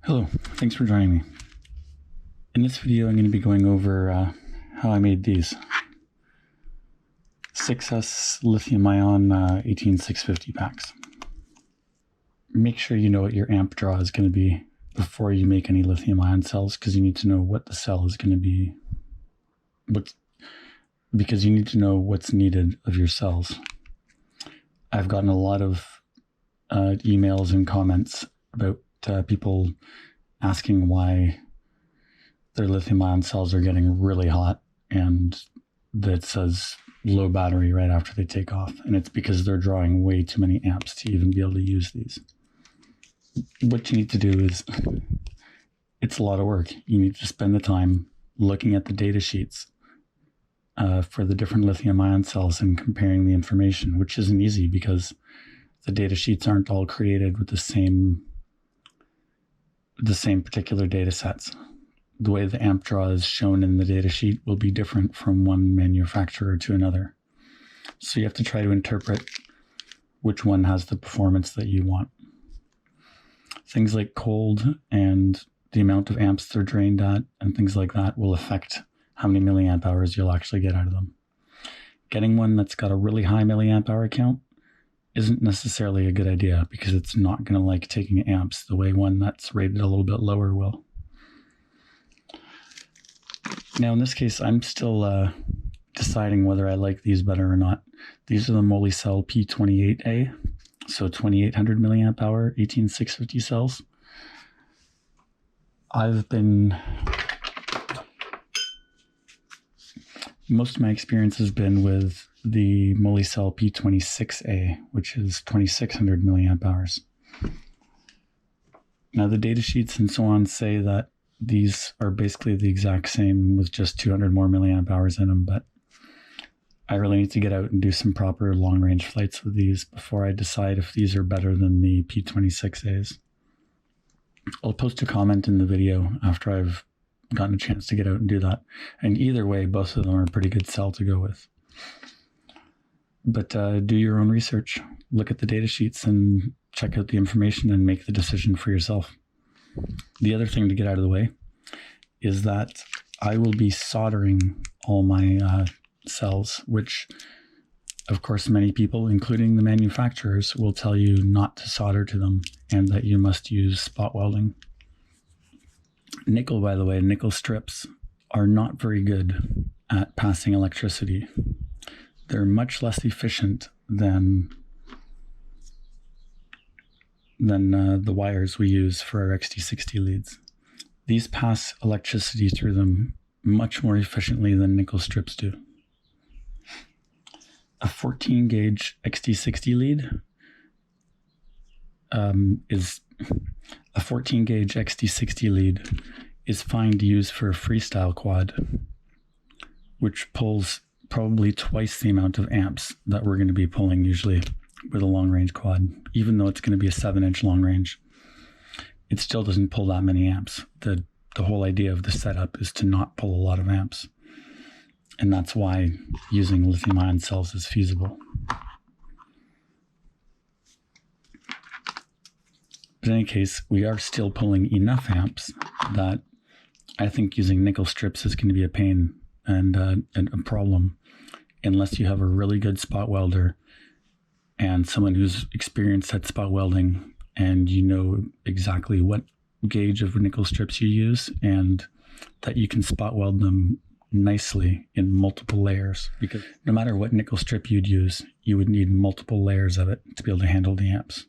Hello, thanks for joining me. In this video, I'm going to be going over how I made these 6S lithium-ion 18650 packs. Make sure you know what your amp draw is going to be before you make any lithium-ion cells, because you need to know what the cell is going to be, because you need to know what's needed of your cells. I've gotten a lot of emails and comments about people asking why their lithium-ion cells are getting really hot and that says low battery right after they take off. And it's because they're drawing way too many amps to even be able to use these. What you need to do is, it's a lot of work. You need to spend the time looking at the data sheets for the different lithium-ion cells and comparing the information, which isn't easy because the data sheets aren't all created with the same particular data sets. The way the amp draw is shown in the data sheet will be different from one manufacturer to another. So you have to try to interpret which one has the performance that you want. Things like cold and the amount of amps they're drained at and things like that will affect how many milliamp hours you'll actually get out of them. Getting one that's got a really high milliamp hour count isn't necessarily a good idea because it's not going to like taking amps the way one that's rated a little bit lower will. Now in this case, I'm still deciding whether I like these better or not. These are the Molicel P28A, so 2800 milliamp hour 18650 cells. Most of my experience has been with the Molicel P26A, which is 2600 milliamp hours. Now the data sheets and so on say that these are basically the exact same with just 200 more milliamp hours in them, but I really need to get out and do some proper long range flights with these before I decide if these are better than the P26As. I'll post a comment in the video after I've gotten a chance to get out and do that. And either way, both of them are a pretty good cell to go with. But do your own research, look at the data sheets and check out the information and make the decision for yourself. The other thing to get out of the way is that I will be soldering all my cells, which of course many people, including the manufacturers, will tell you not to solder to them and that you must use spot welding. Nickel, by the way, nickel strips are not very good at passing electricity. They're much less efficient than the wires we use for our XT60 leads. These pass electricity through them much more efficiently than nickel strips do. A 14 gauge XT60 lead a 14 gauge XT60 lead is fine to use for a freestyle quad, which pulls probably twice the amount of amps that we're going to be pulling usually with a long range quad. Even though it's going to be a 7-inch long range, it still doesn't pull that many amps. The whole idea of the setup is to not pull a lot of amps. And that's why using lithium-ion cells is feasible. But in any case, we are still pulling enough amps that I think using nickel strips is going to be a pain and a problem unless you have a really good spot welder and someone who's experienced at spot welding and you know exactly what gauge of nickel strips you use and that you can spot weld them nicely in multiple layers, because no matter what nickel strip you'd use, you would need multiple layers of it to be able to handle the amps.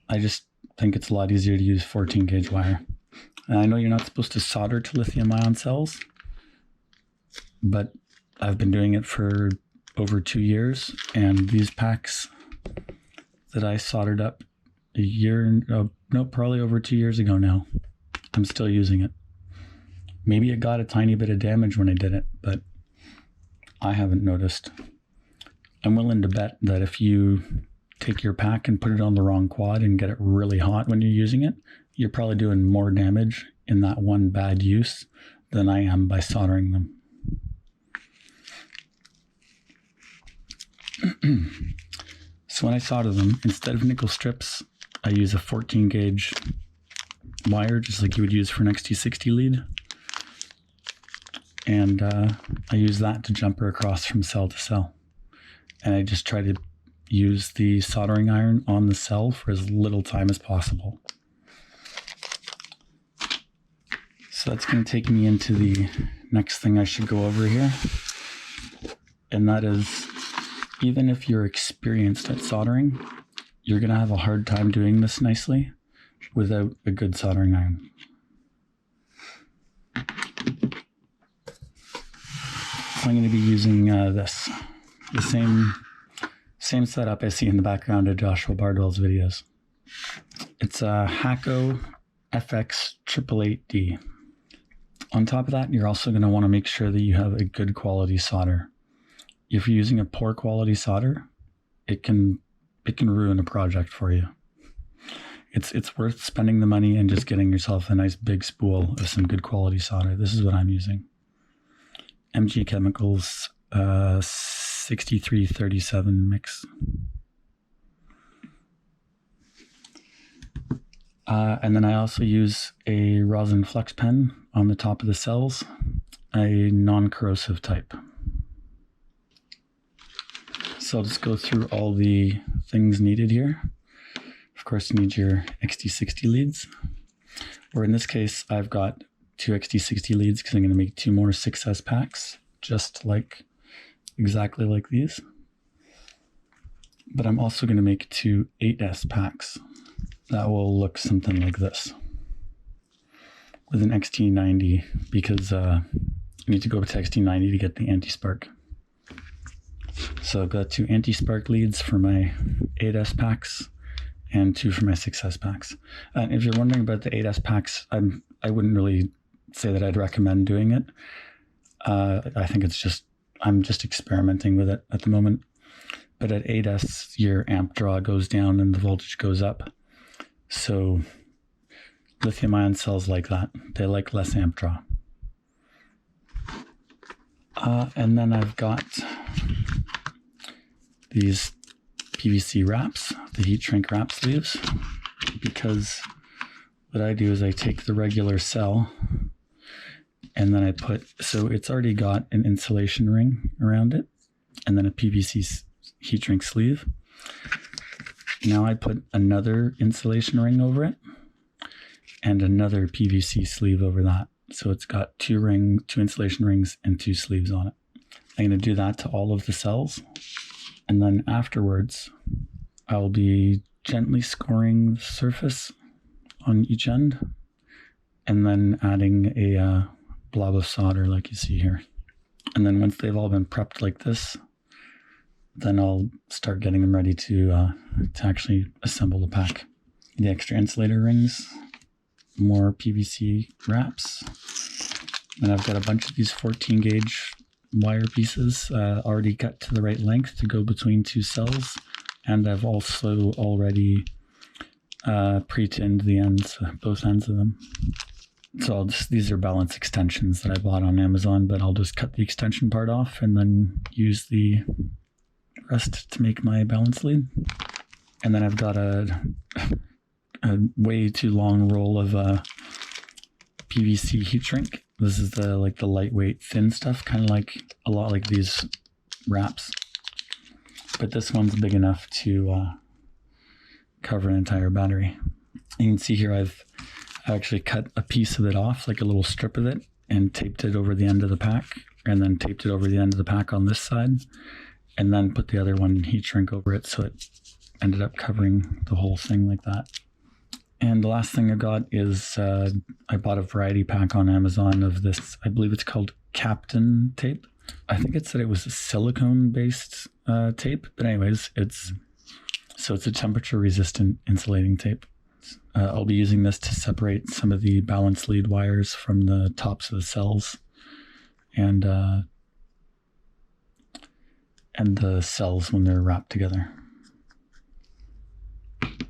I just think it's a lot easier to use 14 gauge wire. And I know you're not supposed to solder to lithium-ion cells, but I've been doing it for over 2 years, and these packs that I soldered up probably over 2 years ago now, I'm still using it. Maybe it got a tiny bit of damage when I did it, but I haven't noticed. I'm willing to bet that if you take your pack and put it on the wrong quad and get it really hot when you're using it, you're probably doing more damage in that one bad use than I am by soldering them. So when I solder them, instead of nickel strips, I use a 14 gauge wire, just like you would use for an XT60 lead. And I use that to jump her across from cell to cell. And I just try to use the soldering iron on the cell for as little time as possible. So that's going to take me into the next thing I should go over here. And that is, even if you're experienced at soldering, you're going to have a hard time doing this nicely without a good soldering iron. So I'm going to be using the same setup I see in the background of Joshua Bardwell's videos. It's a Hakko FX 888D. On top of that, you're also going to want to make sure that you have a good quality solder. If you're using a poor quality solder, it can ruin a project for you. It's worth spending the money and just getting yourself a nice big spool of some good quality solder. This is what I'm using. MG Chemicals 6337 mix. And then I also use a rosin flux pen on the top of the cells, a non-corrosive type. So I'll just go through all the things needed here. Of course, you need your XT60 leads, or in this case, I've got 2 XT60 leads because I'm going to make 2 more 6S packs, just like exactly like these. But I'm also going to make 2 8S packs that will look something like this with an XT90, because you need to go to XT90 to get the anti-spark. So I've got 2 anti-spark leads for my 8S packs and 2 for my 6S packs. And if you're wondering about the 8S packs, I wouldn't really say that I'd recommend doing it. I think I'm just experimenting with it at the moment. But at 8S, your amp draw goes down and the voltage goes up. So lithium ion cells like that, they like less amp draw. And then I've got these PVC wraps, the heat shrink wrap sleeves, because what I do is I take the regular cell and then so it's already got an insulation ring around it and then a PVC heat shrink sleeve. Now I put another insulation ring over it and another PVC sleeve over that. So it's got 2 insulation rings and 2 sleeves on it. I'm going to do that to all of the cells. And then afterwards, I'll be gently scoring the surface on each end and then adding a blob of solder like you see here. And then once they've all been prepped like this, then I'll start getting them ready to actually assemble the pack. The extra insulator rings, more PVC wraps, and I've got a bunch of these 14 gauge wire pieces already cut to the right length to go between 2 cells, and I've also already pre-tinned the ends, both ends of them. So these are balance extensions that I bought on Amazon, but I'll just cut the extension part off and then use the rest to make my balance lead. And then I've got a way too long roll of PVC heat shrink. This is the lightweight thin stuff, kind of like a lot like these wraps, but this one's big enough to cover an entire battery. You can see here I actually cut a piece of it off, like a little strip of it, and taped it over the end of the pack, and then taped it over the end of the pack on this side, and then put the other one heat shrink over it, so it ended up covering the whole thing like that. And the last thing I got is I bought a variety pack on Amazon of this, I believe it's called Captain tape. I think it said it was a silicone-based tape, but anyways, it's a temperature-resistant insulating tape. I'll be using this to separate some of the balance lead wires from the tops of the cells and the cells when they're wrapped together.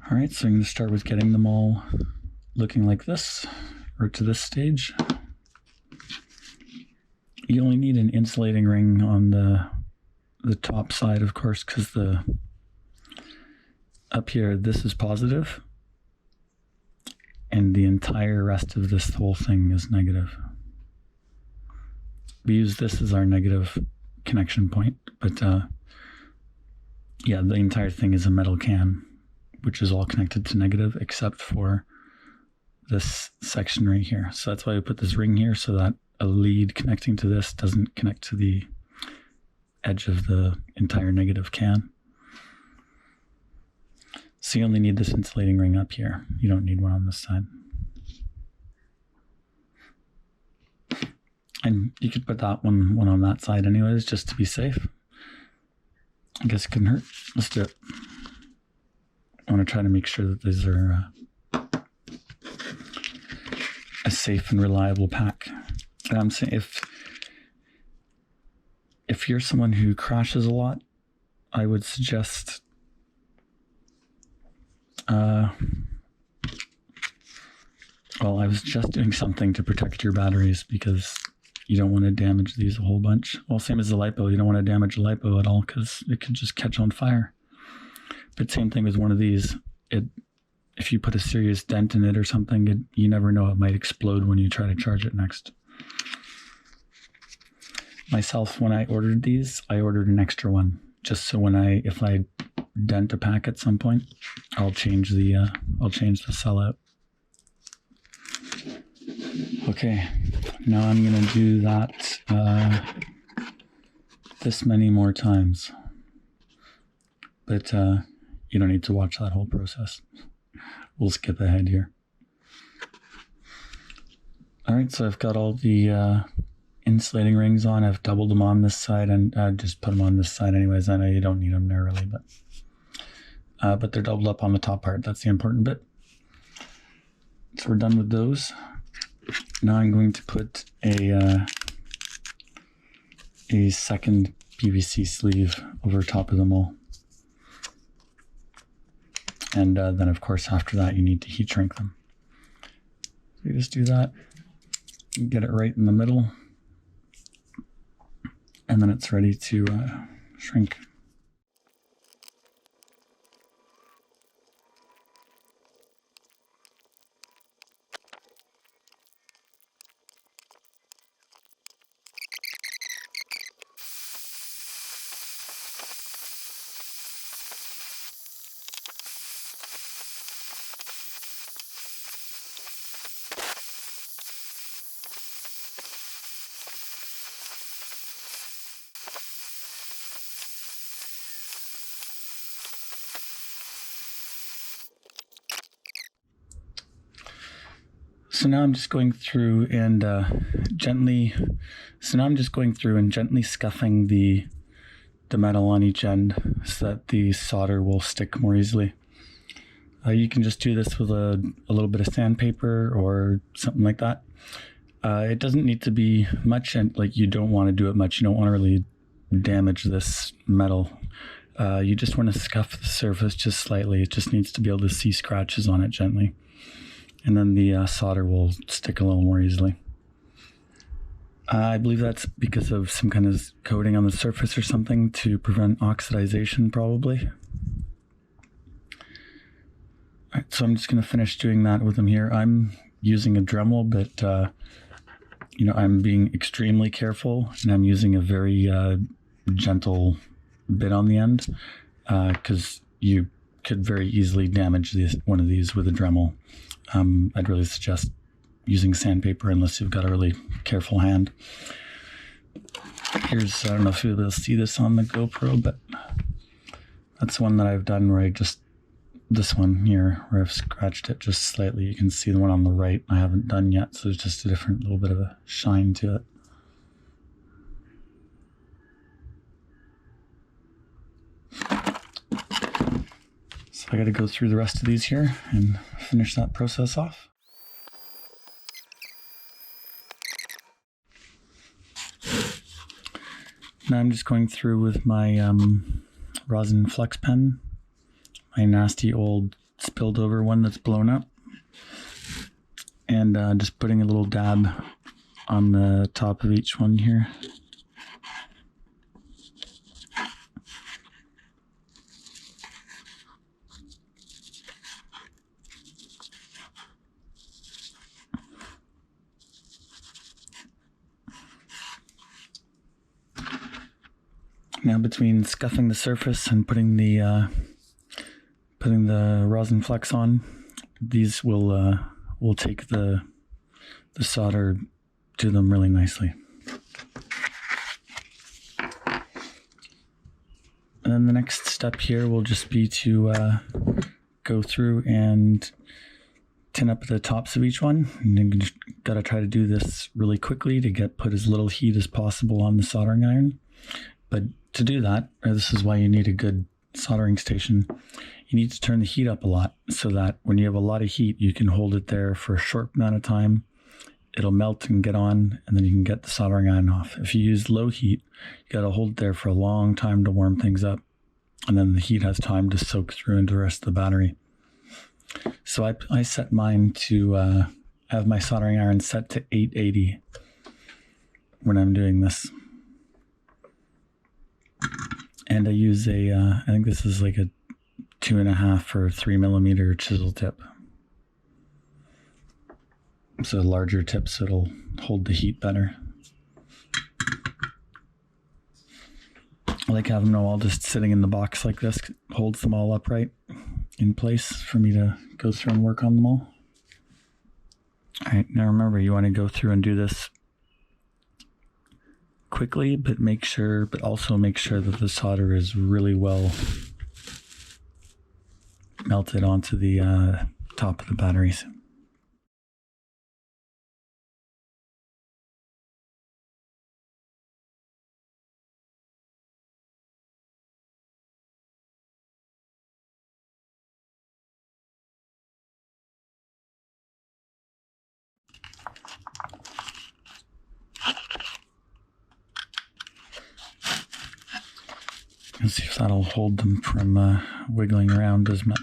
All right, so I'm going to start with getting them all looking like this, or to this stage. You only need an insulating ring on the top side, of course, because up here, this is positive, and the entire rest of this whole thing is negative. We use this as our negative connection point, but yeah, the entire thing is a metal can, which is all connected to negative except for this section right here. So that's why we put this ring here, so that a lead connecting to this doesn't connect to the edge of the entire negative can. So you only need this insulating ring up here. You don't need one on this side. And you could put that one on that side anyways, just to be safe. I guess it couldn't hurt. Let's do it. I want to try to make sure that these are a safe and reliable pack. And I'm saying if you're someone who crashes a lot, I would suggest well, I was just doing something to protect your batteries because you don't want to damage these a whole bunch. Well, same as the LiPo, you don't want to damage a LiPo at all because it could just catch on fire. But same thing with one of these. If you put a serious dent in it or something, you never know, it might explode when you try to charge it next. Myself, when I ordered these, I ordered an extra one, just so if I dent a pack at some point, I'll change the sellout. Okay, now I'm gonna do that this many more times, but you don't need to watch that whole process. We'll skip ahead here. All right, so I've got all the insulating rings on. I've doubled them on this side, and just put them on this side anyways. I know you don't need them there really, but they're doubled up on the top part. That's the important bit. So we're done with those. Now I'm going to put a second PVC sleeve over top of them all. And then of course after that you need to heat shrink them. So you just do that, get it right in the middle, and then it's ready to shrink. So now I'm just going through and gently scuffing the metal on each end so that the solder will stick more easily. You can just do this with a little bit of sandpaper or something like that. It doesn't need to be much, and like you don't want to do it much. You don't want to really damage this metal. You just want to scuff the surface just slightly. It just needs to be able to see scratches on it gently. And then the solder will stick a little more easily. I believe that's because of some kind of coating on the surface or something to prevent oxidization, probably. All right, so I'm just going to finish doing that with them here. I'm using a Dremel, but I'm being extremely careful, and I'm using a very gentle bit on the end because you could very easily damage one of these with a Dremel. I'd really suggest using sandpaper unless you've got a really careful hand. Here's, I don't know if you'll see this on the GoPro, but that's one that I've done where this one here, where I've scratched it just slightly. You can see the one on the right I haven't done yet, so there's just a different little bit of a shine to it. So I got to go through the rest of these here and finish that process off. Now I'm just going through with my rosin flex pen, my nasty old spilled over one that's blown up, and just putting a little dab on the top of each one here. Now between scuffing the surface and putting the rosin flex on, these will take the solder to them really nicely. And then the next step here will just be to go through and tin up the tops of each one. And you just gotta try to do this really quickly to put as little heat as possible on the soldering iron. But to do that, this is why you need a good soldering station. You need to turn the heat up a lot so that when you have a lot of heat, you can hold it there for a short amount of time. It'll melt and get on, and then you can get the soldering iron off. If you use low heat, you got to hold it there for a long time to warm things up, and then the heat has time to soak through into the rest of the battery. So I set mine to have my soldering iron set to 880 when I'm doing this. And I use I think this is like a 2.5 or 3 millimeter chisel tip. So a larger tip, so it'll hold the heat better. I like having them all just sitting in the box like this. Holds them all upright in place for me to go through and work on them all. All right, now remember, you want to go through and do this quickly, but also make sure that the solder is really well melted onto the top of the batteries. Let's see if that'll hold them from wiggling around as much.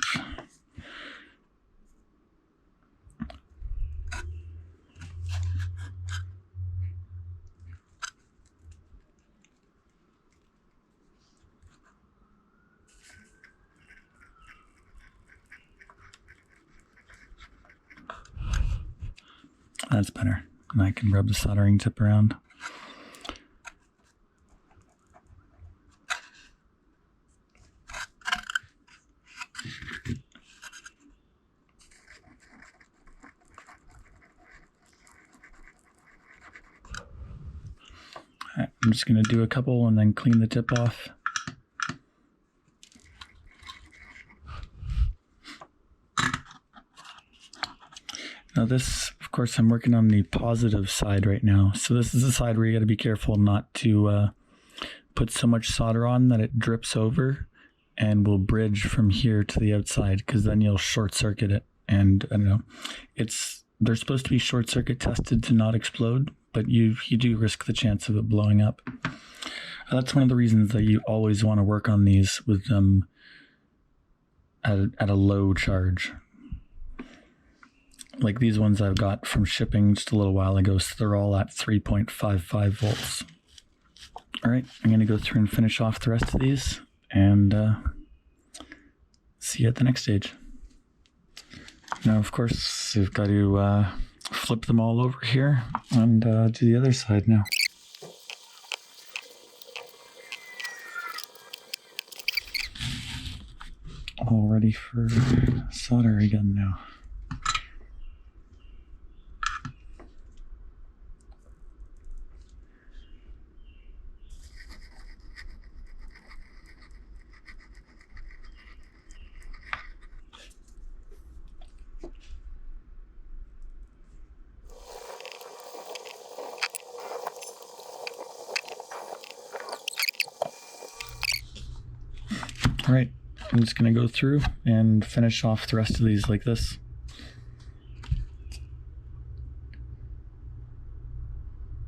That's better. And I can rub the soldering tip around. Alright, I'm just going to do a couple and then clean the tip off. Now this, of course, I'm working on the positive side right now. So this is the side where you got to be careful not to put so much solder on that it drips over and will bridge from here to the outside, because then you'll short circuit it. And I don't know, they're supposed to be short circuit tested to not explode, but you do risk the chance of it blowing up. That's one of the reasons that you always want to work on these with them at a low charge. Like these ones I've got from shipping just a little while ago, so they're all at 3.55 volts. All right, I'm going to go through and finish off the rest of these and see you at the next stage. Now, of course, you've got to flip them all over here and do the other side now. All ready for solder again now. All right, I'm just going to go through and finish off the rest of these like this.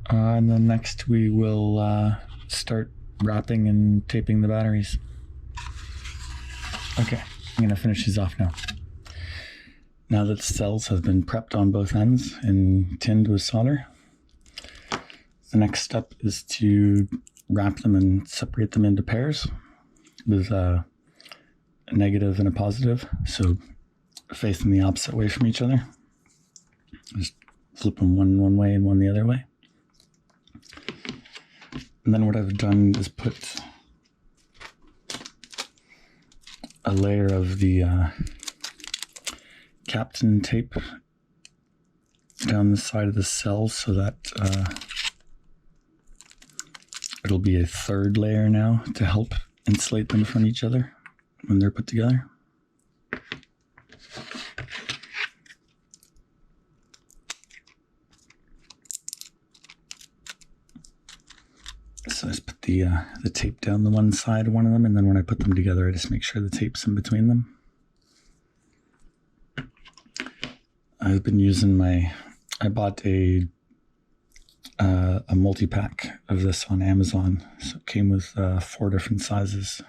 And then next we will start wrapping and taping the batteries. Okay, I'm going to finish these off now. Now that the cells have been prepped on both ends and tinned with solder, the next step is to wrap them and separate them into pairs with a negative and a positive, so facing the opposite way from each other. Just flip them one way and one the other way. And then what I've done is put a layer of the Captain tape down the side of the cells so that it'll be a third layer now to help insulate them from each other when they're put together. So I just put the tape down the one side of one of them, and then when I put them together, I just make sure the tape's in between them. I've been using I bought a multi-pack of this on Amazon. So it came with 4 different sizes.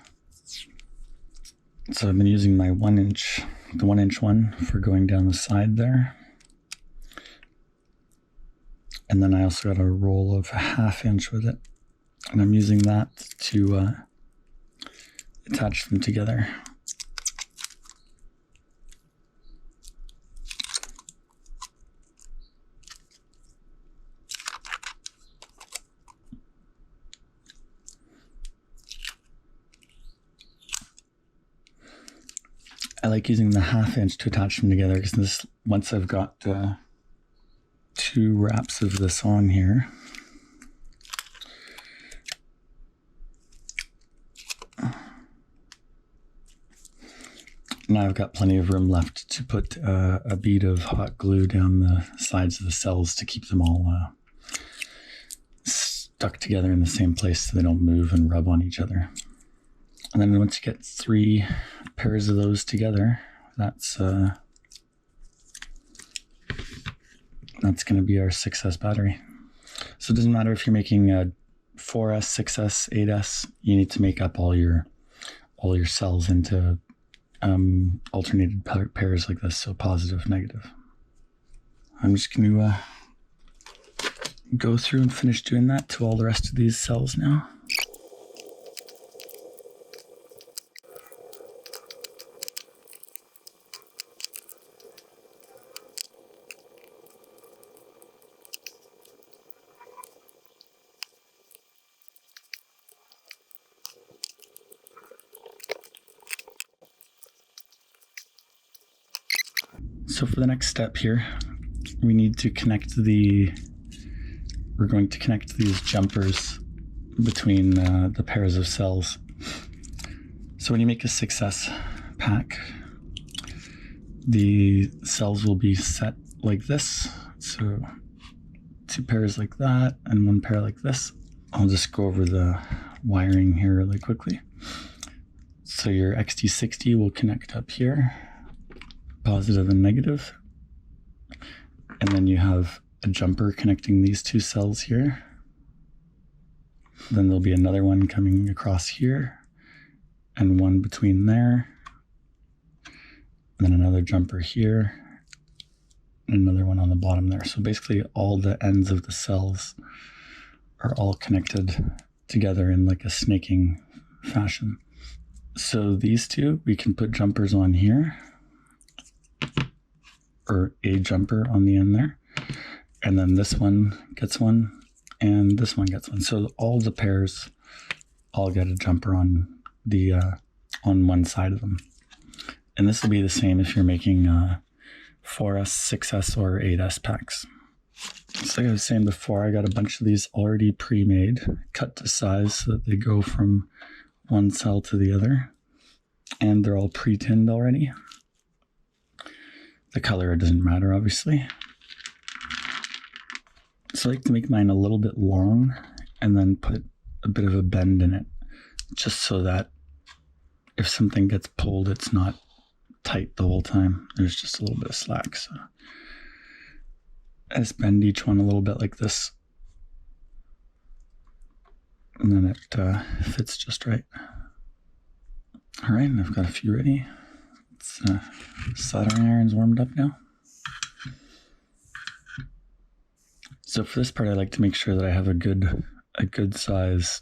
So I've been using my the 1-inch one for going down the side there. And then I also got a roll of a 1/2 inch with it. And I'm using that to attach them together. I like using the 1/2 inch to attach them together because once I've got 2 wraps of this on here, now I've got plenty of room left to put a bead of hot glue down the sides of the cells to keep them all stuck together in the same place so they don't move and rub on each other. And then once you get 3 pairs of those together, that's going to be our 6S battery. So it doesn't matter if you're making a 4S, 6S, 8S, you need to make up all your cells into alternated pairs like this, so positive, negative. I'm just going to go through and finish doing that to all the rest of these cells now. So for the next step here, we need to we're going to connect these jumpers between the pairs of cells. So when you make a 6S pack, the cells will be set like this. So 2 pairs like that and 1 pair like this. I'll just go over the wiring here really quickly. So your XT60 will connect up here, positive and negative. And then you have a jumper connecting these 2 cells here. Then there'll be another one coming across here and one between there. And then another jumper here and another one on the bottom there. So basically all the ends of the cells are all connected together in like a snaking fashion. So these 2, we can put jumpers on here, or a jumper on the end there. And then this one gets one, and this one gets one. So all the pairs all get a jumper on the on one side of them. And this will be the same if you're making 4S, 6S, or 8S packs. So like I was saying before, I got a bunch of these already pre-made, cut to size so that they go from one cell to the other. And they're all pre-tinned already. The color doesn't matter, obviously. So I like to make mine a little bit long and then put a bit of a bend in it, just so that if something gets pulled, it's not tight the whole time. There's just a little bit of slack. So I just bend each one a little bit like this, and then it fits just right. All right, and I've got a few ready. Soldering iron's warmed up now. So for this part, I like to make sure that I have a good size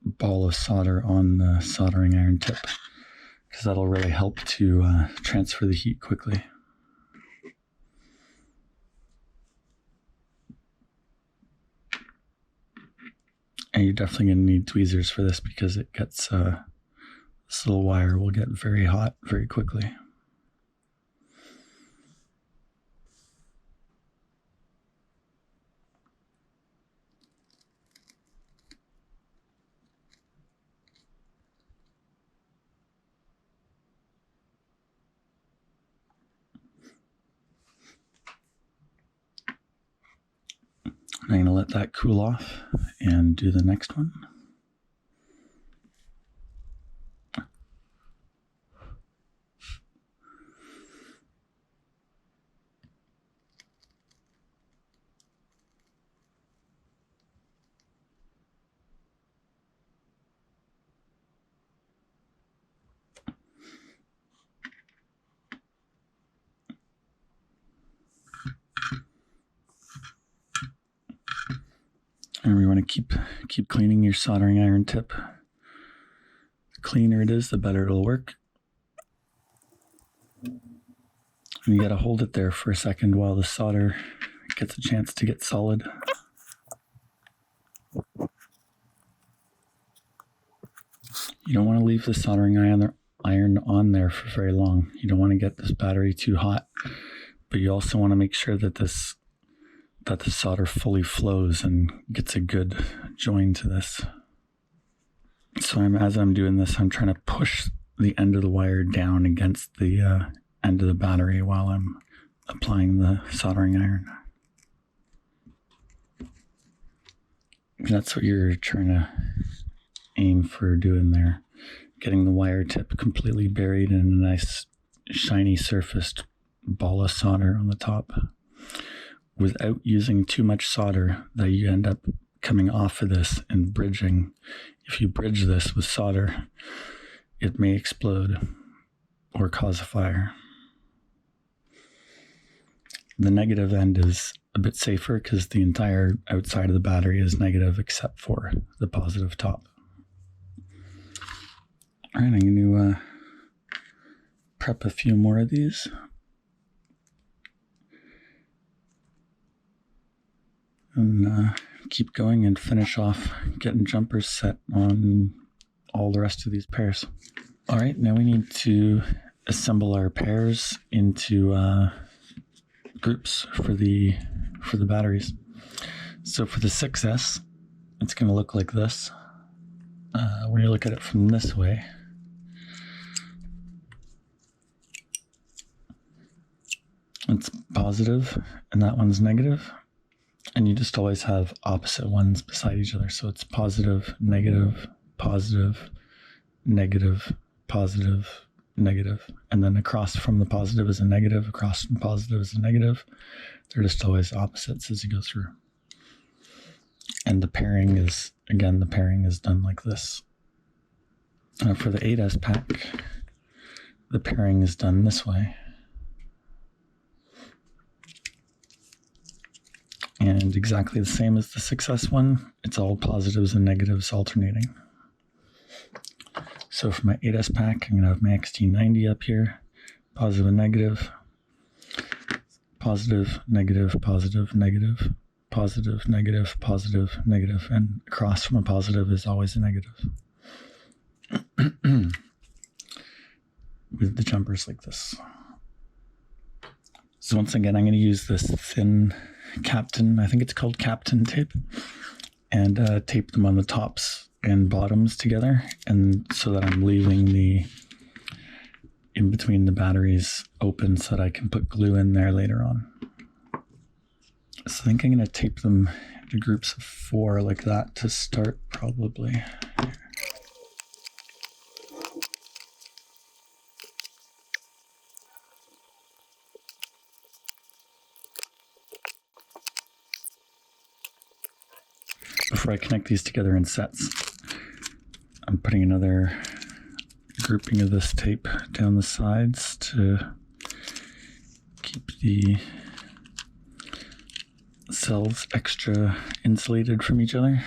ball of solder on the soldering iron tip, because that'll really help to transfer the heat quickly. And you're definitely going to need tweezers for this because it gets this little wire will get very hot very quickly. I'm going to let that cool off and do the next one. And we want to keep cleaning your soldering iron tip. The cleaner it is, the better it'll work. And you got to hold it there for a second while the solder gets a chance to get solid. You don't want to leave the soldering iron on there for very long. You don't want to get this battery too hot, but you also want to make sure that the solder fully flows and gets a good join to this. So as I'm doing this, I'm trying to push the end of the wire down against the end of the battery while I'm applying the soldering iron. And that's what you're trying to aim for doing there. Getting the wire tip completely buried in a nice shiny surfaced ball of solder on the top, without using too much solder that you end up coming off of this and bridging. If you bridge this with solder, it may explode or cause a fire. The negative end is a bit safer because the entire outside of the battery is negative except for the positive top. All right, I'm going to prep a few more of these. And keep going and finish off getting jumpers set on all the rest of these pairs. All right, now we need to assemble our pairs into groups for the batteries. So for the 6S, it's going to look like this. When you look at it from this way, it's positive and that one's negative. And you just always have opposite ones beside each other. So it's positive, negative, positive, negative, positive, negative. And then across from the positive is a negative, across from positive is a negative. They're just always opposites as you go through. And the pairing is, again, the pairing is done like this. For the 8S pack, the pairing is done this way. And exactly the same as the 6S one, it's all positives and negatives alternating. So for my 8S pack, I'm going to have my XT90 up here, positive and negative, positive, negative, positive, negative, positive, negative, positive, negative, and across from a positive is always a negative. With the jumpers like this. So once again, I'm going to use this thin Captain, I think it's called Captain tape, and tape them on the tops and bottoms together, and so that I'm leaving the in between the batteries open so that I can put glue in there later on. So I think I'm going to tape them into groups of 4 like that to start, probably. Before I connect these together in sets, I'm putting another grouping of this tape down the sides to keep the cells extra insulated from each other.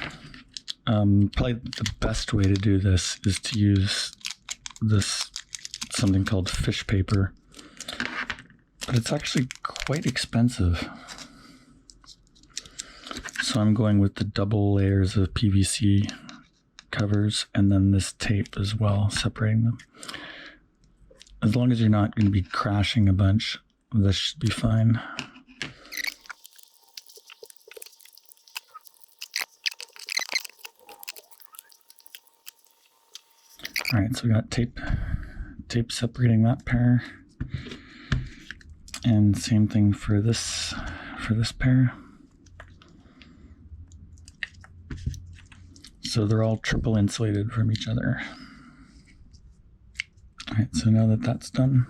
Probably the best way to do this is to use this something called fish paper, but it's actually quite expensive. So I'm going with the double layers of PVC covers, and then this tape as well, separating them. As long as you're not going to be crashing a bunch, this should be fine. All right, so we got tape separating that pair, and same thing for this pair. So they're all triple insulated from each other. All right, so now that that's done,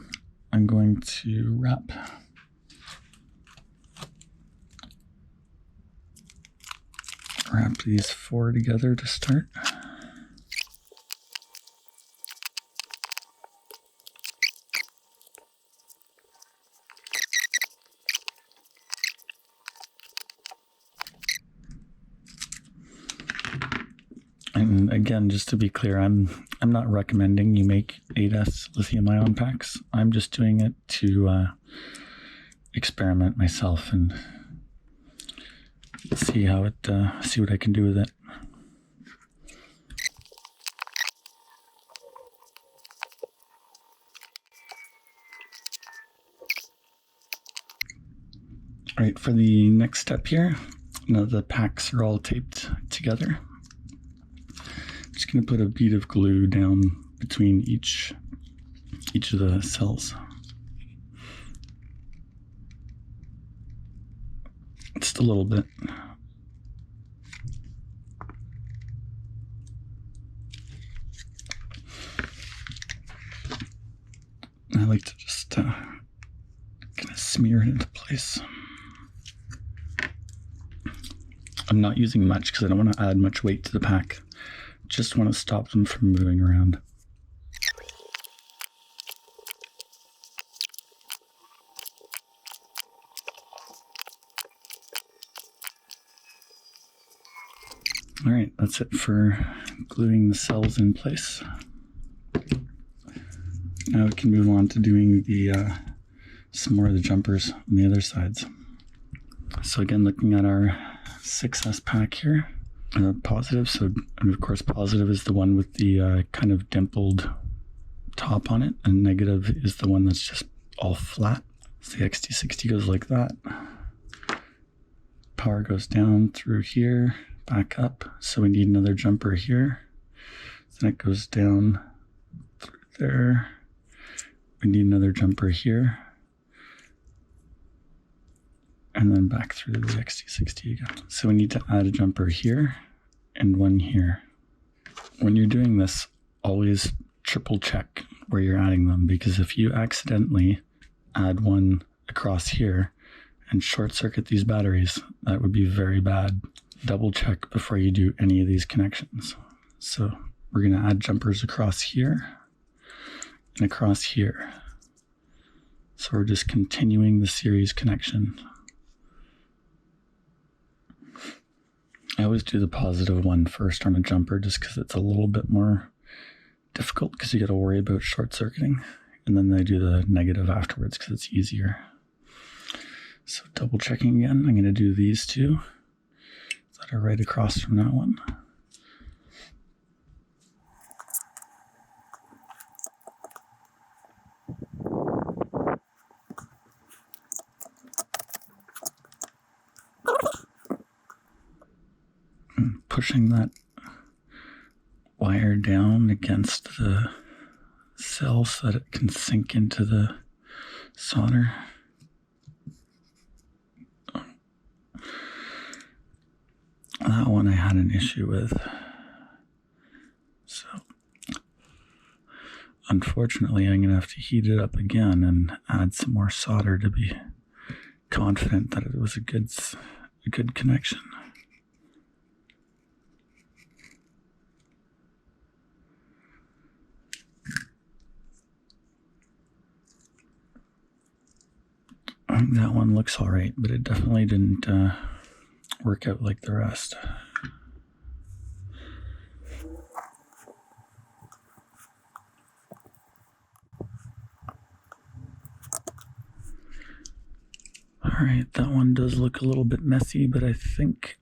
I'm going to wrap. Wrap these 4 together to start. And again, just to be clear, I'm not recommending you make 8S lithium-ion packs. I'm just doing it to experiment myself and see what I can do with it. All right, for the next step here, now the packs are all taped together. Just going to put a bead of glue down between each of the cells. Just a little bit. I like to just kind of smear it into place. I'm not using much because I don't want to add much weight to the pack. Just want to stop them from moving around. All right, that's it for gluing the cells in place. Now we can move on to doing some more of the jumpers on the other sides. So again, looking at our 6S pack here. Positive, and of course positive is the one with the kind of dimpled top on it, and negative is the one that's just all flat. So the XT60 goes like that. Power goes down through here, back up, so we need another jumper here. Then it goes down through there. We need another jumper here. And then back through the XT60 again. So we need to add a jumper here and one here. When you're doing this, always triple check where you're adding them, because if you accidentally add one across here and short circuit these batteries, that would be very bad. Double check before you do any of these connections. So we're going to add jumpers across here and across here. So we're just continuing the series connection. I always do the positive one first on a jumper just because it's a little bit more difficult because you got to worry about short circuiting. And then I do the negative afterwards because it's easier. So double checking again, I'm going to do these two that are right across from that one. Pushing that wire down against the cell so that it can sink into the solder. That one I had an issue with. So unfortunately I'm going to have to heat it up again and add some more solder to be confident that it was a good connection. I think that one looks all right, but it definitely didn't work out like the rest. All right, that one does look a little bit messy, but I think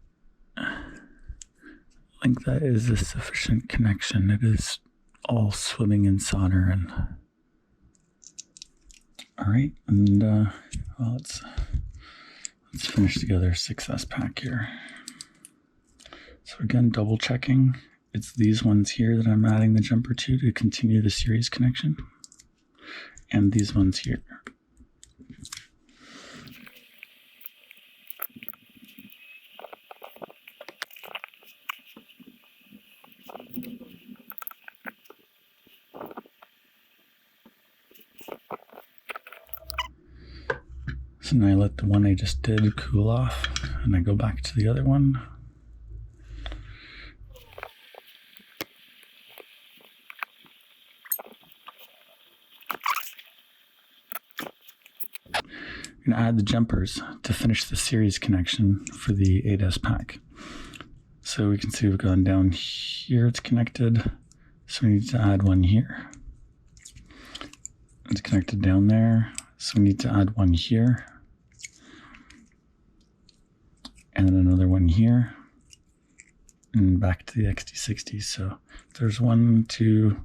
think that is a sufficient connection. It is all swimming in solder. And all right, and well, let's finish together 6S pack here. So again, double checking. It's these ones here that I'm adding the jumper to continue the series connection, and these ones here. So now I let the one I just did cool off, and I go back to the other one. I'm going to add the jumpers to finish the series connection for the 8S pack. So we can see we've gone down here, it's connected. So we need to add one here. It's connected down there. So we need to add one here. And then another one here. And back to the XT60. So there's 1, 2,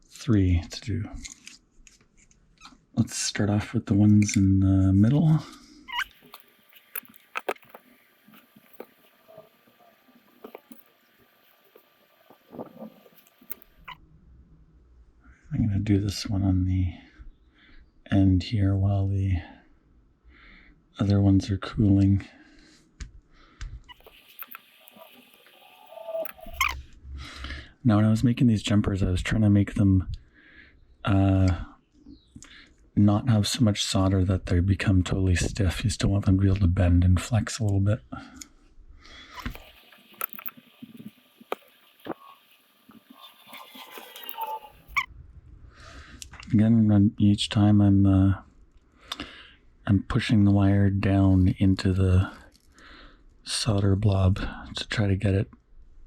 3 to do. Let's start off with the ones in the middle. I'm going to do this one on the end here while the other ones are cooling. Now, when I was making these jumpers, I was trying to make them not have so much solder that they become totally stiff. You still want them to be able to bend and flex a little bit. Again, each time I'm pushing the wire down into the solder blob to try to get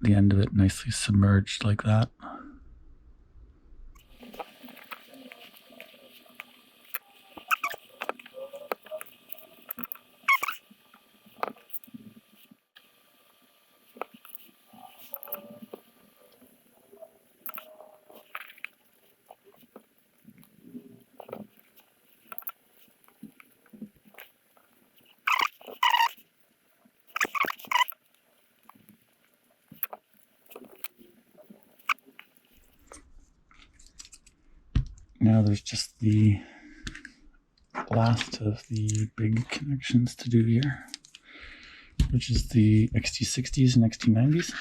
the end of it nicely submerged like that. Now there's just the last of the big connections to do here, which is the XT60s and XT90s.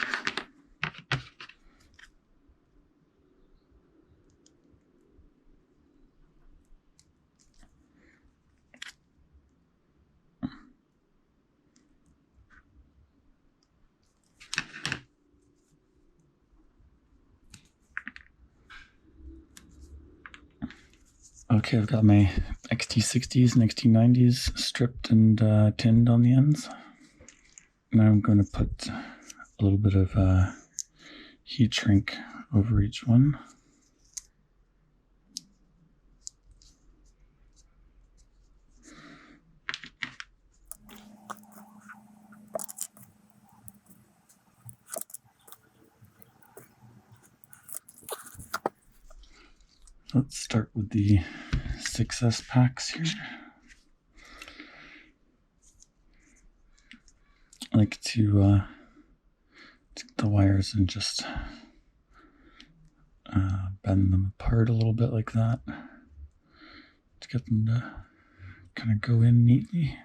Okay, I've got my XT60s and XT90s stripped and tinned on the ends. Now I'm going to put a little bit of heat shrink over each one. Let's start with the 6S packs here. I like to take the wires and just bend them apart a little bit like that to get them to kind of go in neatly.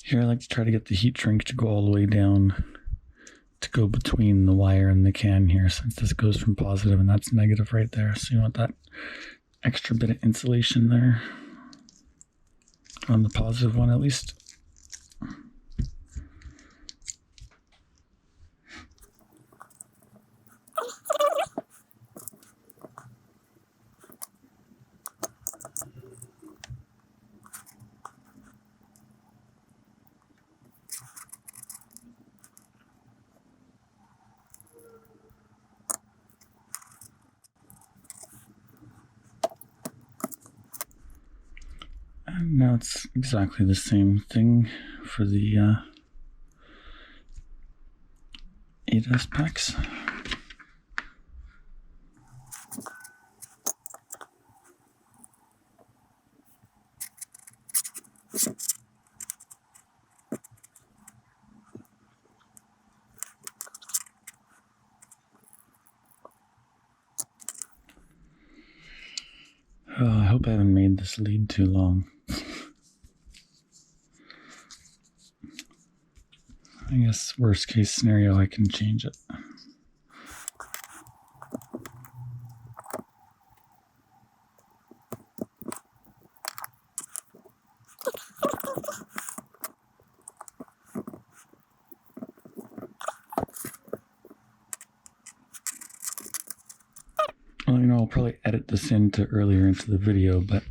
Here I like to try to get the heat shrink to go all the way down to go between the wire and the can here, since this goes from positive and that's negative right there. So you want that extra bit of insulation there on the positive one at least. it's exactly the same thing for the ADAS packs. Oh, I hope I haven't made this lead too long. I guess worst case scenario, I can change it. Well, you know, I'll probably edit this into earlier into the video, but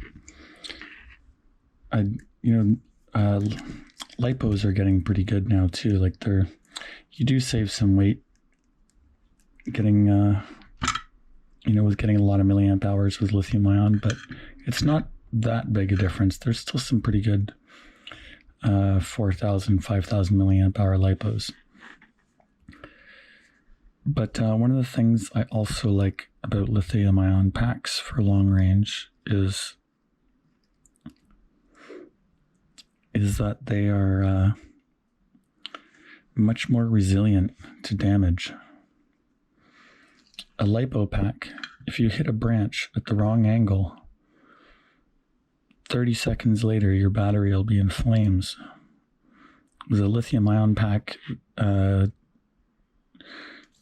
lipos are getting pretty good now too. Like you do save some weight getting, with getting a lot of milliamp hours with lithium ion, but it's not that big a difference. There's still some pretty good 4,000, 5,000 milliamp hour lipos. But one of the things I also like about lithium ion packs for long range is that they are much more resilient to damage. A lipo pack, if you hit a branch at the wrong angle, 30 seconds later your battery will be in flames. With a lithium ion pack,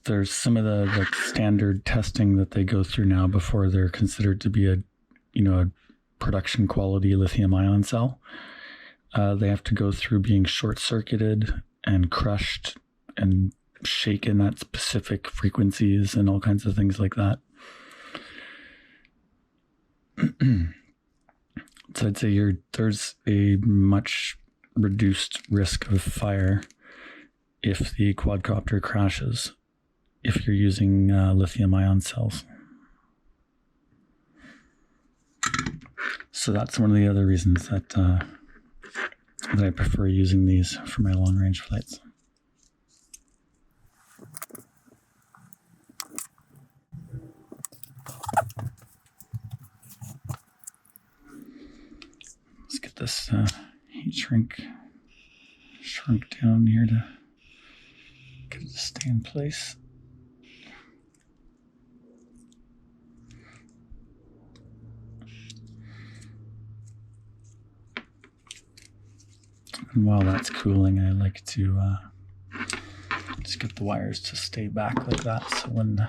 there's some of the standard testing that they go through now before they're considered to be a production quality lithium ion cell. They have to go through being short-circuited and crushed and shaken at specific frequencies and all kinds of things like that. So I'd say there's a much reduced risk of fire if the quadcopter crashes, if you're using lithium ion cells. So that's one of the other reasons that I prefer using these for my long range flights. Let's get this heat shrunk down here to get it to stay in place. And while that's cooling, I like to just get the wires to stay back like that. So when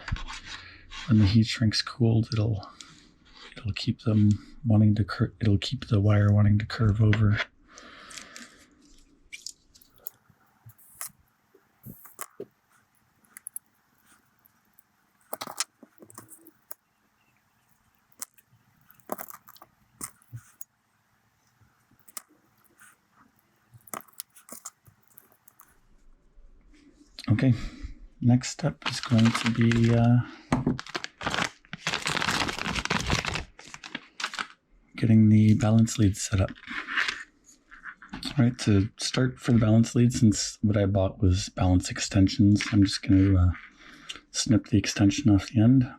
the heat shrink's cooled, it'll keep them wanting to it'll keep the wire wanting to curve over. Okay, next step is going to be getting the balance lead set up. All right, to start for the balance lead, since what I bought was balance extensions, I'm just going to snip the extension off the end.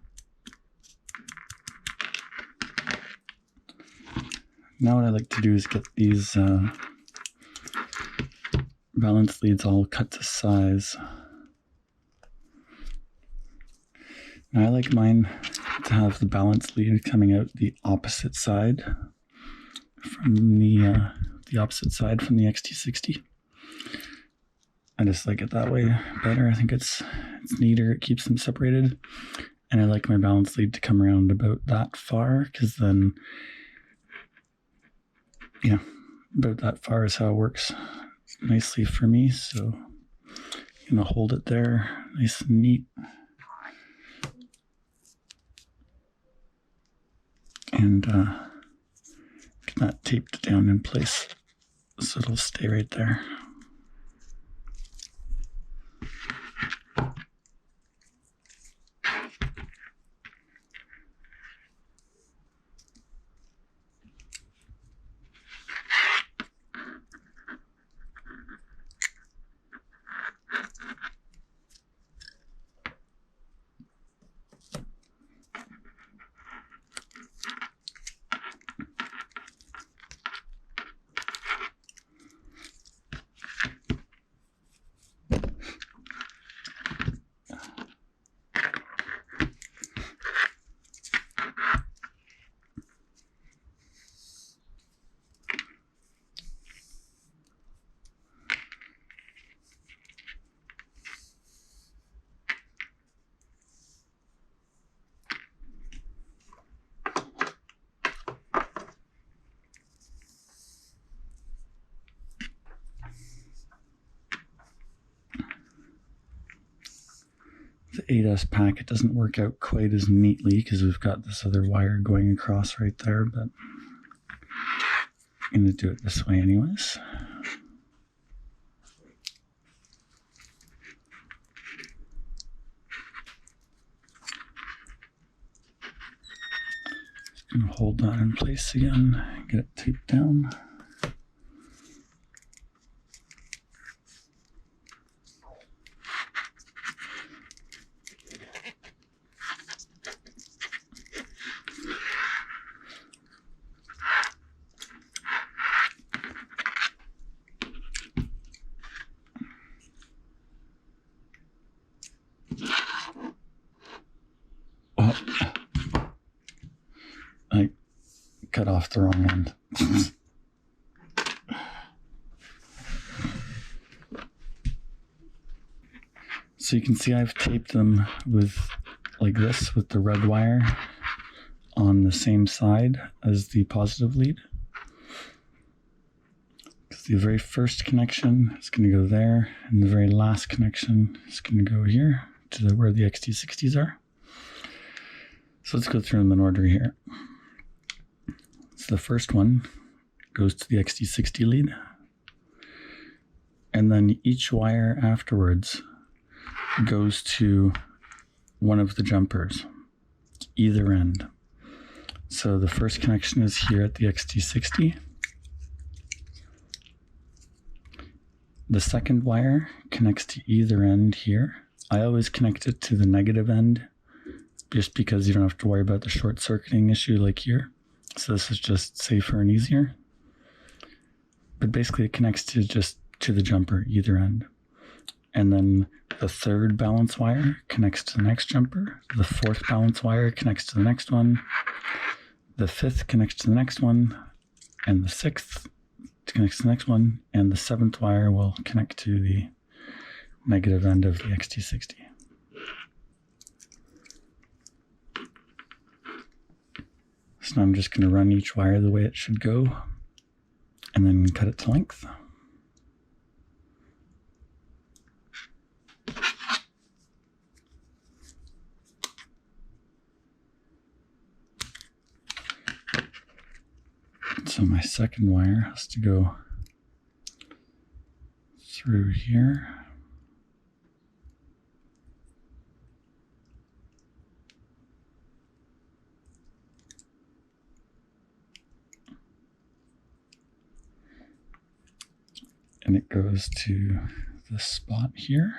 Now what I like to do is get these balance leads all cut to size. Now I like mine to have the balance lead coming out the opposite side from the opposite side from the XT60. I just like it that way better. I think it's neater. It keeps them separated, and I like my balance lead to come around about that far, because then, about that far is how it works nicely for me. So I'm gonna hold it there nice and neat, and get that taped down in place so it'll stay right there. 8S pack, it doesn't work out quite as neatly because we've got this other wire going across right there, but I'm going to do it this way anyways. Just going to hold that in place again, get it taped down. I cut off the wrong end. So you can see I've taped them with like this with the red wire on the same side as the positive lead. Because the very first connection is going to go there, and the very last connection is going to go here to where the XT60s are. So let's go through them in order here. So the first one goes to the XT60 lead, and then each wire afterwards goes to one of the jumpers, either end. So the first connection is here at the XT60. The second wire connects to either end here. I always connect it to the negative end just because you don't have to worry about the short circuiting issue like here. So this is just safer and easier. But basically it connects to just to the jumper, either end. And then the third balance wire connects to the next jumper. The fourth balance wire connects to the next one. The fifth connects to the next one. And the sixth connects to the next one. And the seventh wire will connect to the negative end of the XT60. So now I'm just going to run each wire the way it should go and then cut it to length. So my second wire has to go through here. And it goes to this spot here.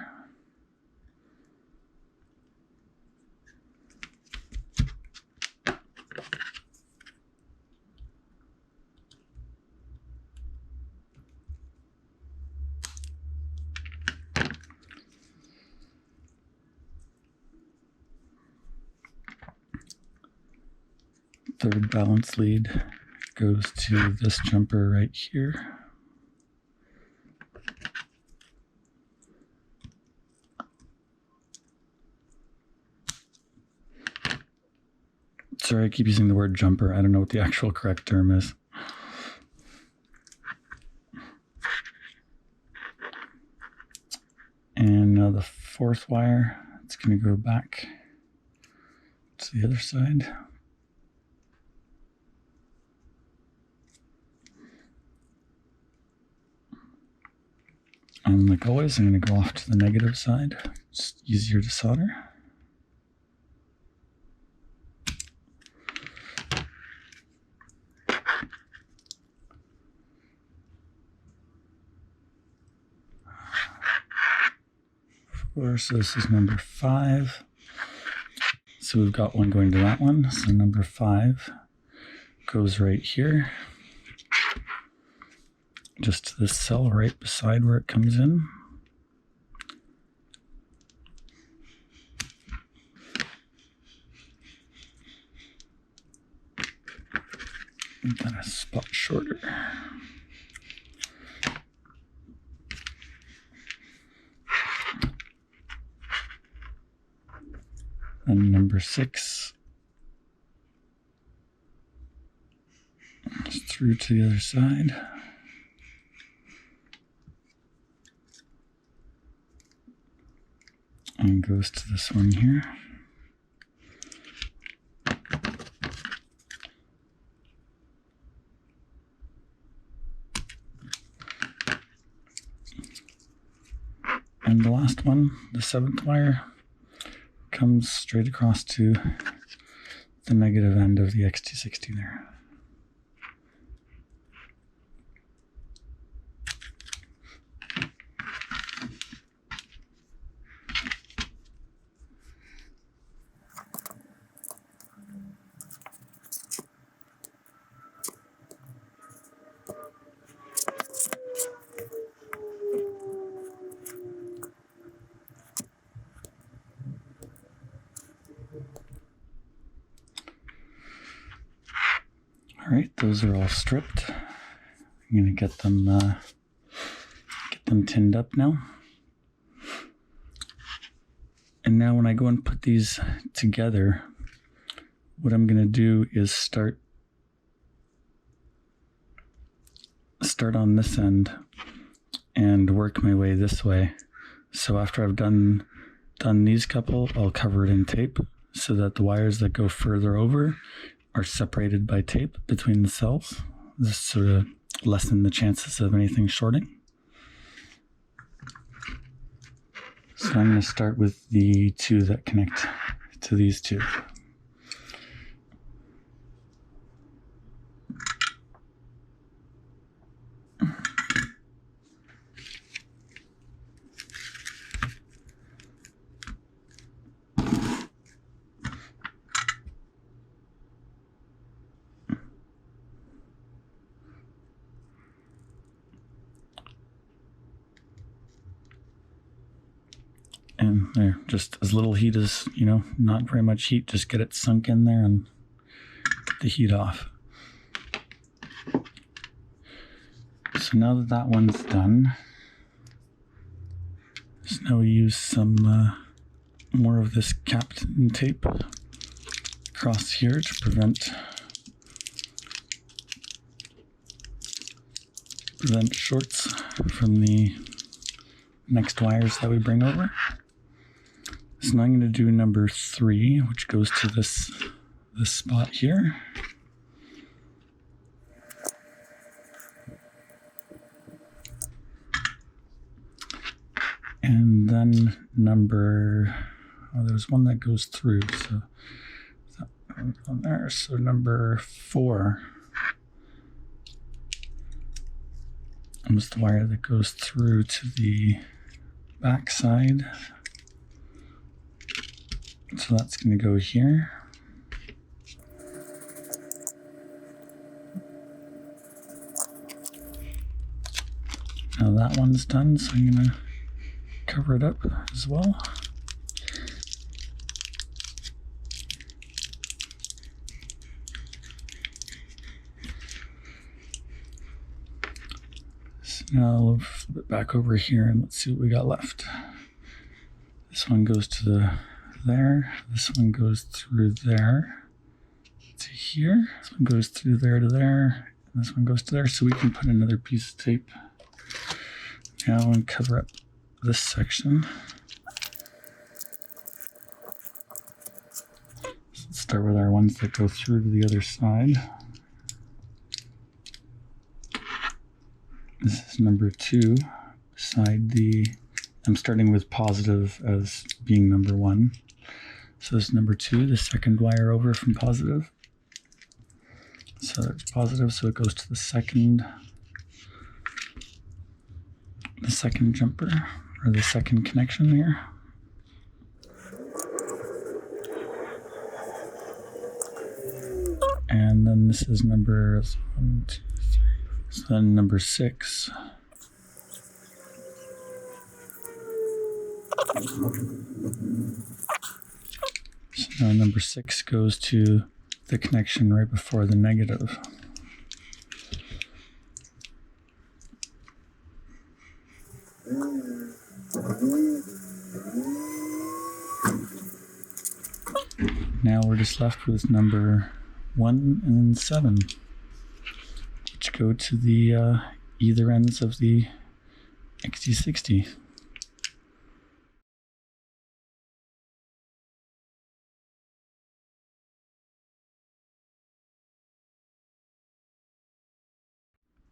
Third balance lead goes to this jumper right here. Sorry, I keep using the word jumper. I don't know what the actual correct term is. And now the fourth wire, it's going to go back to the other side. And like always, I'm going to go off to the negative side. It's easier to solder. So this is number 5. So we've got one going to that one. So number 5 goes right here, just to this cell right beside where it comes in. And then a spot shorter. And number 6 is through to the other side. and goes to this one here. And the last one, the 7th wire, comes straight across to the negative end of the XT60 there. All right, those are all stripped. I'm gonna get them tinned up now. And now when I go and put these together, what I'm gonna do is start on this end and work my way this way. So after I've done these couple, I'll cover it in tape so that the wires that go further over are separated by tape between the cells. This sort of lessen the chances of anything shorting. So I'm going to start with the 2 that connect to these 2. And there, just as little heat as, not very much heat, just get it sunk in there and get the heat off. So now that one's done, so now we use some more of this capped tape across here to prevent shorts from the next wires that we bring over. So now I'm going to do number 3, which goes to this spot here. And then there's one that goes through, so that on there. So number 4 was the wire that goes through to the back side. So that's going to go here. Now that one's done, so I'm going to cover it up as well. So now I'll flip it back over here and let's see what we got left. This one goes to there, this one goes through there to here, this one goes through there to there, and this one goes to there, so we can put another piece of tape now and cover up this section. So let's start with our ones that go through to the other side. This is number 2 beside I'm starting with positive as being number 1. So this is number 2, the second wire over from positive. So it's positive, so it goes to the second jumper, or the second connection here. And then this is number 1, 2, 3. So then number 6. So now number 6 goes to the connection right before the negative. Now we're just left with number 1 and 7, which go to the either ends of the XT60.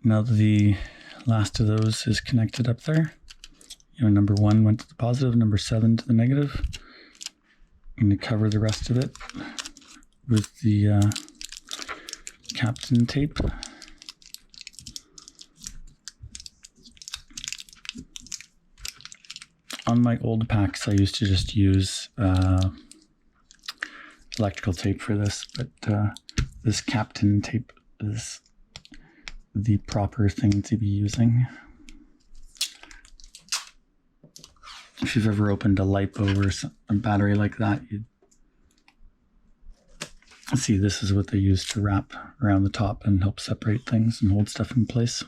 now that the last of those is connected up there, number 1 went to the positive, number 7 to the negative. I'm going to cover the rest of it with the Captain tape. On my old packs, I used to just use electrical tape for this, but this Captain tape is the proper thing to be using. If you've ever opened a LiPo or a battery like that, you'd see this is what they use to wrap around the top and help separate things and hold stuff in place.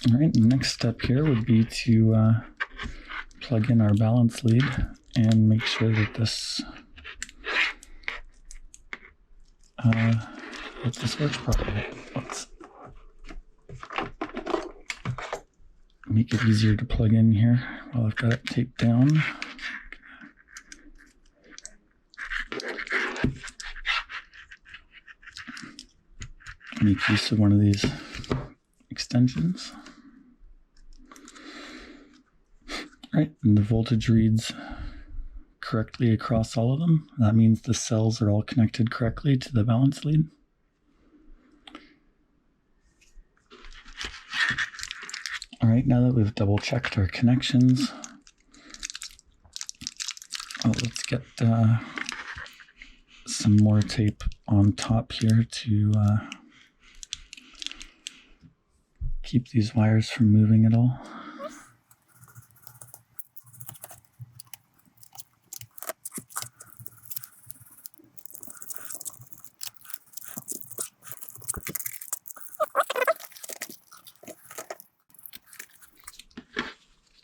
All right, the next step here would be to plug in our balance lead and make sure that this works properly. Let's make it easier to plug in here while I've got it taped down. Make use of one of these extensions. Right, and the voltage reads correctly across all of them. That means the cells are all connected correctly to the balance lead. All right, now that we've double checked our connections, let's get some more tape on top here to keep these wires from moving at all.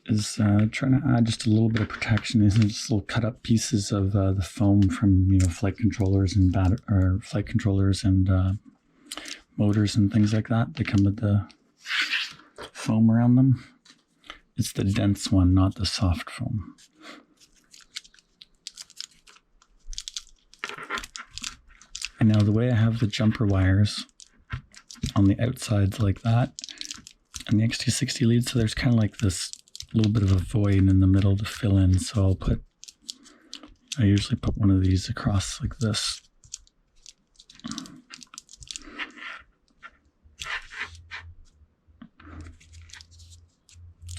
Is trying to add just a little bit of protection. These are just little cut up pieces of the foam from flight controllers and motors and things like that. They come with the foam around them. It's the dense one, not the soft foam. And now the way I have the jumper wires on the outsides like that, and the X260 lead, so there's kind of like this little bit of a void in the middle to fill in. So I usually put one of these across like this.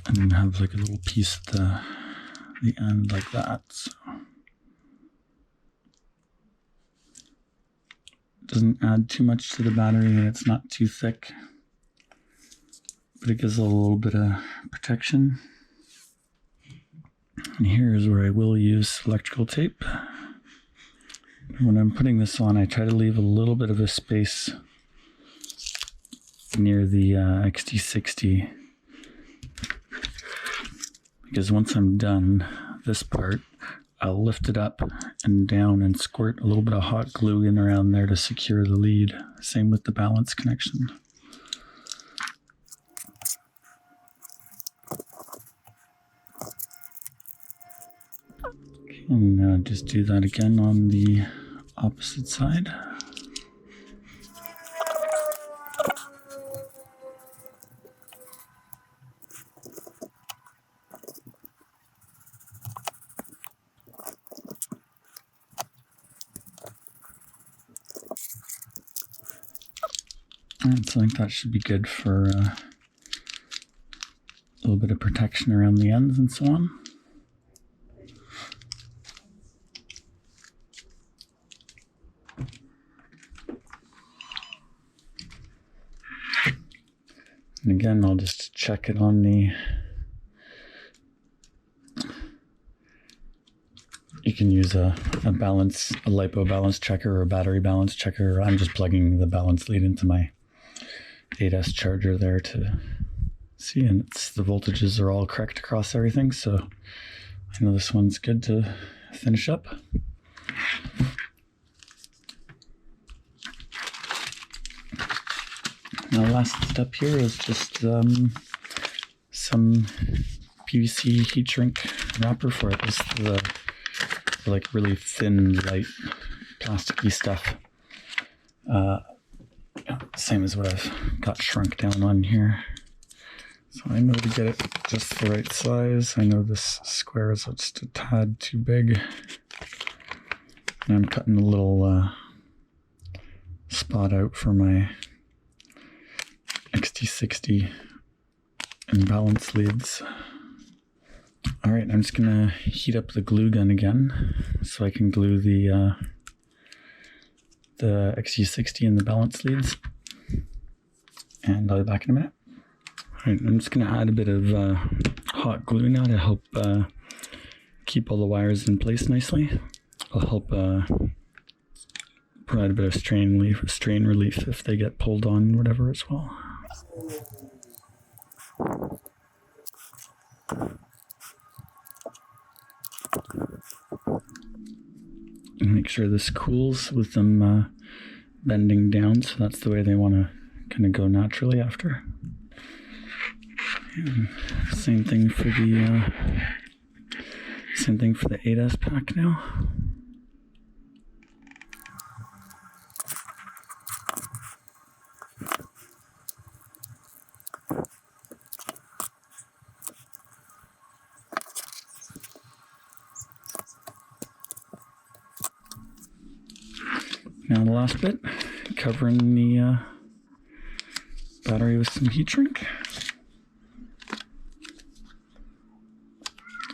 And then have like a little piece at the end like that. So it doesn't add too much to the battery and it's not too thick, but it gives a little bit of protection. And here is where I will use electrical tape. When I'm putting this on, I try to leave a little bit of a space near the XT60, because once I'm done this part, I'll lift it up and down and squirt a little bit of hot glue in around there to secure the lead. Same with the balance connection. And just do that again on the opposite side. And so I think that should be good for a little bit of protection around the ends and so on. And again, I'll just check it on the, you can use a LiPo balance checker or a battery balance checker. I'm just plugging the balance lead into my 8S charger there to see, and the voltages are all correct across everything. So I know this one's good to finish up. Now, last step here is just some PVC heat shrink wrapper for it. This is the like really thin, light, plasticky stuff. Same as what I've got shrunk down on here. So I know to get it just the right size. I know this square is just a tad too big. And I'm cutting a little spot out for my XT60 and balance leads. All right, I'm just gonna heat up the glue gun again so I can glue the XT60 and the balance leads. And I'll be back in a minute. All right, I'm just gonna add a bit of hot glue now to help keep all the wires in place nicely. It'll help provide a bit of strain relief if they get pulled on whatever as well. And make sure this cools with them bending down, so that's the way they want to kind of go naturally after. And same thing for the 8S pack now. Now the last bit, covering the battery with some heat shrink.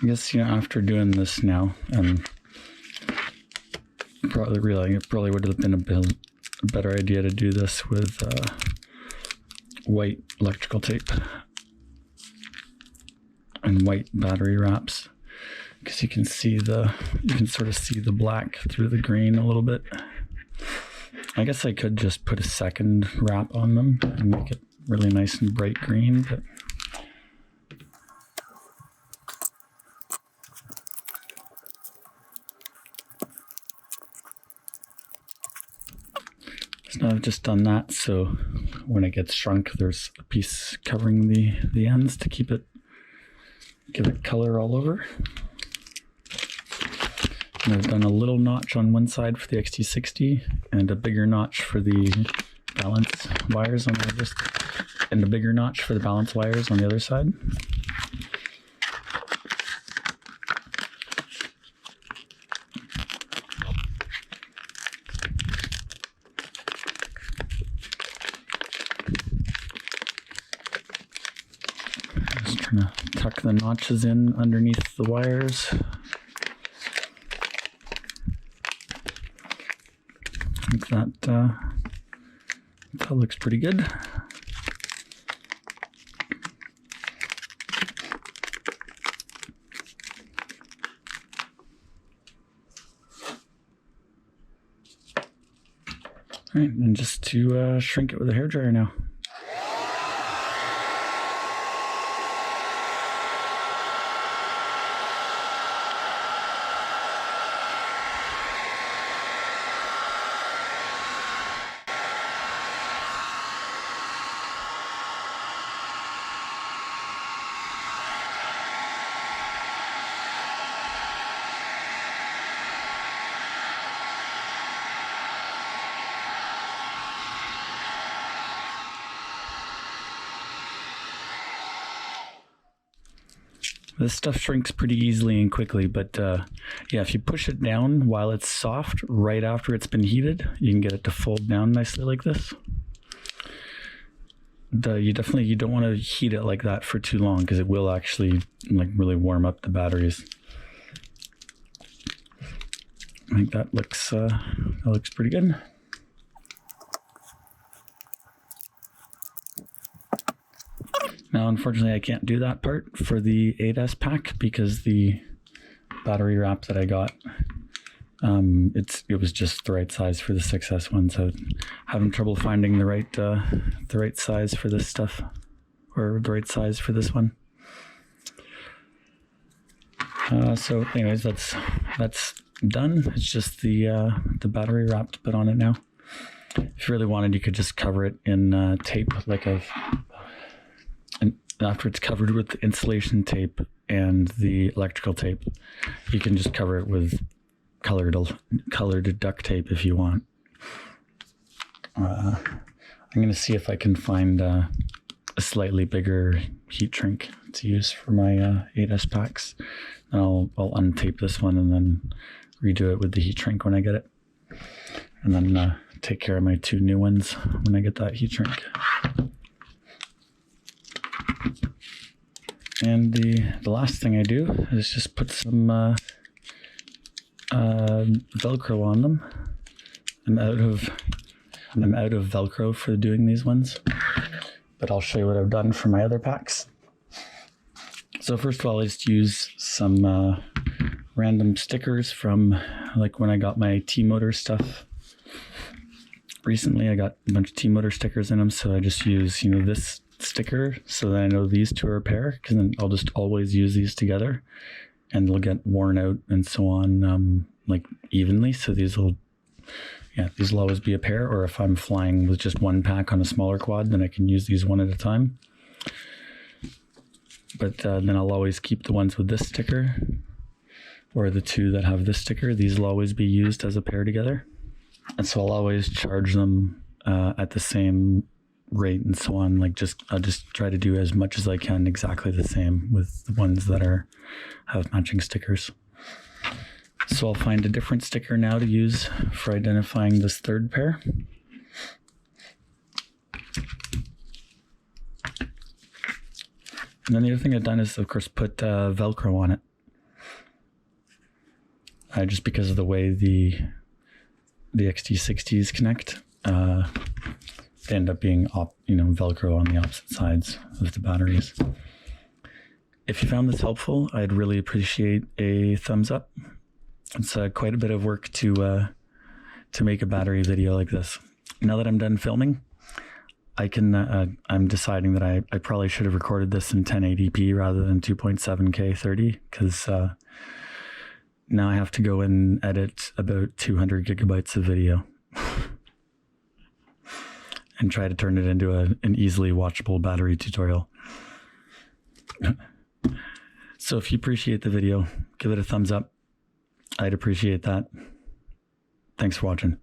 I guess, after doing this now, probably realizing it probably would have been a better idea to do this with white electrical tape and white battery wraps, because you can sort of see the black through the green a little bit. I guess I could just put a second wrap on them and make it really nice and bright green, but so I've just done that, so when it gets shrunk, there's a piece covering the ends to give it color all over. And I've done a little notch on one side for the XT60 and a bigger notch for the balance wires on the other, and a bigger notch for the balance wires on the other side. Just trying to tuck the notches in underneath the wires. I think that looks pretty good. All right, and just to shrink it with a hairdryer now. This stuff shrinks pretty easily and quickly, but yeah, if you push it down while it's soft, right after it's been heated, you can get it to fold down nicely like this. You don't want to heat it like that for too long, because it will actually really warm up the batteries. I think that looks pretty good. Now, unfortunately, I can't do that part for the 8S pack because the battery wrap that I got, it was just the right size for the 6S one, so having trouble finding the right size for this stuff, or the right size for this one. So, anyways, that's done. It's just the battery wrap to put on it now. If you really wanted, you could just cover it in tape, and after it's covered with the insulation tape and the electrical tape, you can just cover it with colored duct tape if you want. I'm going to see if I can find a slightly bigger heat shrink to use for my 8S packs. And I'll untape this one and then redo it with the heat shrink when I get it. And then take care of my 2 new ones when I get that heat shrink. And the last thing I do is just put some Velcro on them. I'm out of Velcro for doing these ones, but I'll show you what I've done for my other packs. So first of all, I just use some random stickers from like when I got my T-motor stuff. Recently, I got a bunch of T-motor stickers in them, so I just use, this sticker so that I know these 2 are a pair, because then I'll just always use these together and they'll get worn out and so on, like evenly. So these will always be a pair, or if I'm flying with just one pack on a smaller quad, then I can use these one at a time. But then I'll always keep the ones with this sticker, or the 2 that have this sticker. These will always be used as a pair together. And so I'll always charge them at the same rate and so on. I'll just try to do as much as I can exactly the same with the ones that have matching stickers. So I'll find a different sticker now to use for identifying this 3rd pair. And then the other thing I've done is, of course, put Velcro on it. Just because of the way the XT60s connect, they end up being Velcro on the opposite sides of the batteries. If you found this helpful, I'd really appreciate a thumbs up. It's quite a bit of work to make a battery video like this. Now that I'm done filming, I'm deciding that I probably should have recorded this in 1080p rather than 2.7K 30, because now I have to go and edit about 200 gigabytes of video and try to turn it into an easily watchable battery tutorial. So if you appreciate the video, give it a thumbs up. I'd appreciate that. Thanks for watching.